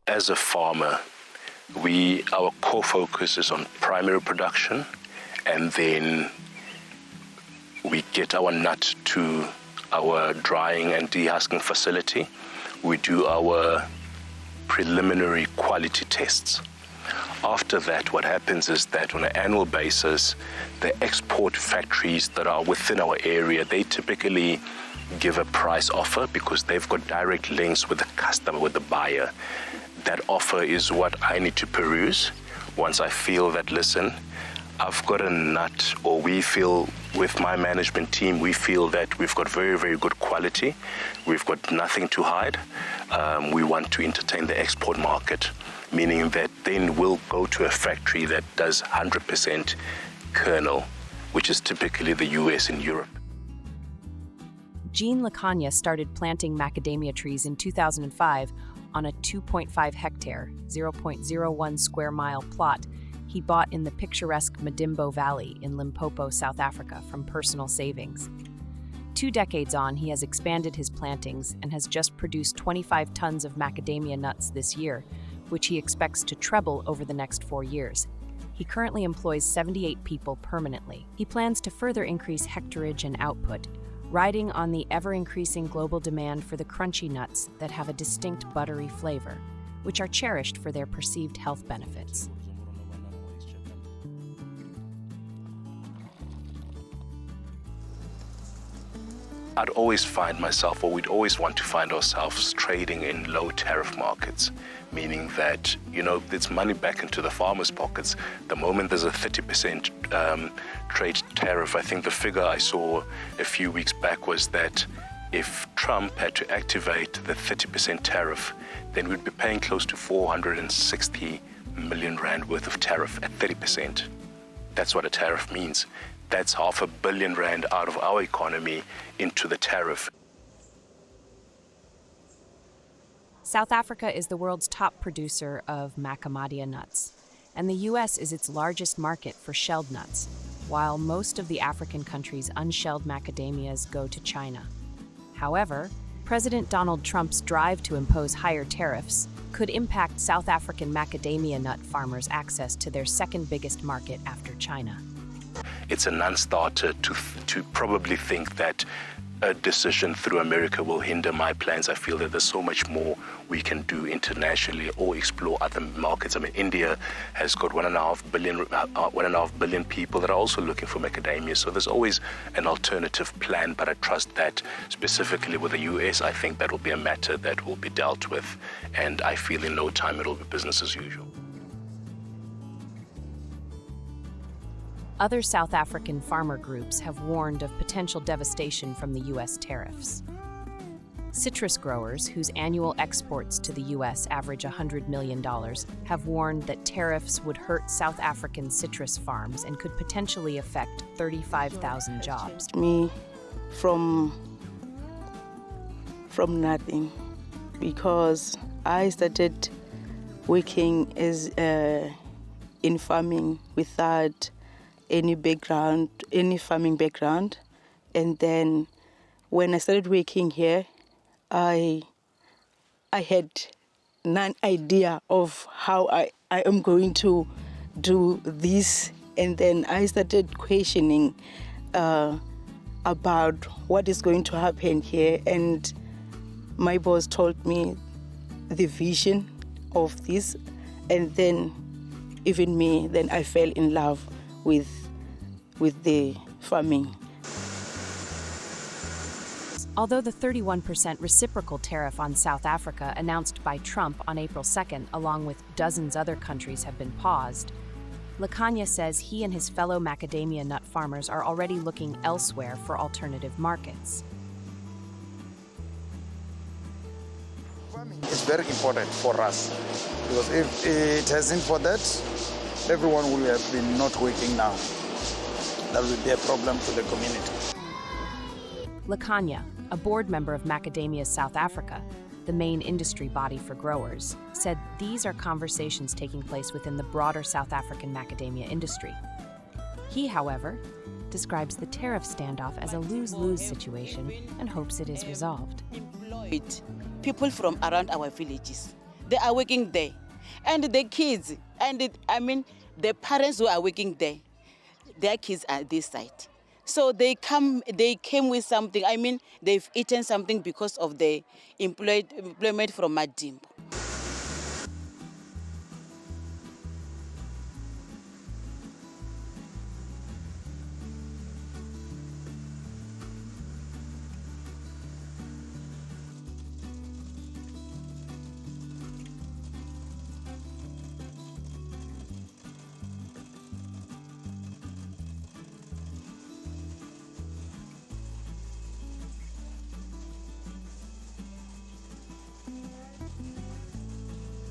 as a farmer, our core focus is on primary production, and then we get our nut to our drying and dehusking facility. We do our preliminary quality tests. After that, what happens is that on an annual basis, the export factories that are within our area, they typically give a price offer because they've got direct links with the customer, with the buyer. That offer is what I need to peruse. Once I feel that, listen, I've got a nut, or we feel with my management team, we feel that we've got very, very good quality. We've got nothing to hide. We want to entertain the export market, meaning that then we'll go to a factory that does 100% kernel, which is typically the US and Europe. Gene Likhanya started planting macadamia trees in 2005 on a 2.5 hectare, 0.01 square mile plot he bought in the picturesque Madimbo Valley in Limpopo, South Africa, from personal savings. 2 decades on, he has expanded his plantings and has just produced 25 tons of macadamia nuts this year, which he expects to treble over the next 4 years. He currently employs 78 people permanently. He plans to further increase hectarage and output, riding on the ever-increasing global demand for the crunchy nuts that have a distinct buttery flavor, which are cherished for their perceived health benefits. I'd always find myself, or we'd always want to find ourselves trading in low tariff markets, meaning that, it's money back into the farmers' pockets. The moment there's a 30% trade tariff, I think the figure I saw a few weeks back was that if Trump had to activate the 30% tariff, then we'd be paying close to 460 million rand worth of tariff at 30%. That's what a tariff means. That's R500 million out of our economy into the tariff. South Africa is the world's top producer of Macadamia nuts, and the US is its largest market for shelled nuts, while most of the African countries' unshelled macadamias go to China. However, President Donald Trump's drive to impose higher tariffs could impact South African macadamia nut farmers' access to their second biggest market after China. It's a non-starter to probably think that a decision through America will hinder my plans. I feel that there's so much more we can do internationally or explore other markets. I mean, India has got 1.5 billion people that are also looking for macadamia. So there's always an alternative plan, but I trust that specifically with the US, I think that will be a matter that will be dealt with. And I feel in no time it'll be business as usual. Other South African farmer groups have warned of potential devastation from the U.S. tariffs. Citrus growers, whose annual exports to the U.S. average $100 million, have warned that tariffs would hurt South African citrus farms and could potentially affect 35,000 jobs. Me from nothing, because I started working as in farming without any farming background, and then when I started working here, I had no idea of how I am going to do this, and then I started questioning about what is going to happen here, and my boss told me the vision of this, and then even me, then I fell in love with the farming. Although the 31% reciprocal tariff on South Africa announced by Trump on April 2nd, along with dozens other countries, have been paused, Likhanya says he and his fellow macadamia nut farmers are already looking elsewhere for alternative markets. It's very important for us, because if it hasn't for that, everyone will have been not working now. That will be a problem to the community. Likhanya, a board member of Macadamia South Africa, the main industry body for growers, said these are conversations taking place within the broader South African macadamia industry. He, however, describes the tariff standoff as a lose-lose situation and hopes it is resolved. Employed people from around our villages. They are working there. And the kids, the parents who are working there, their kids are this side. So they came with something. They've eaten something because of the employment from Madimbo.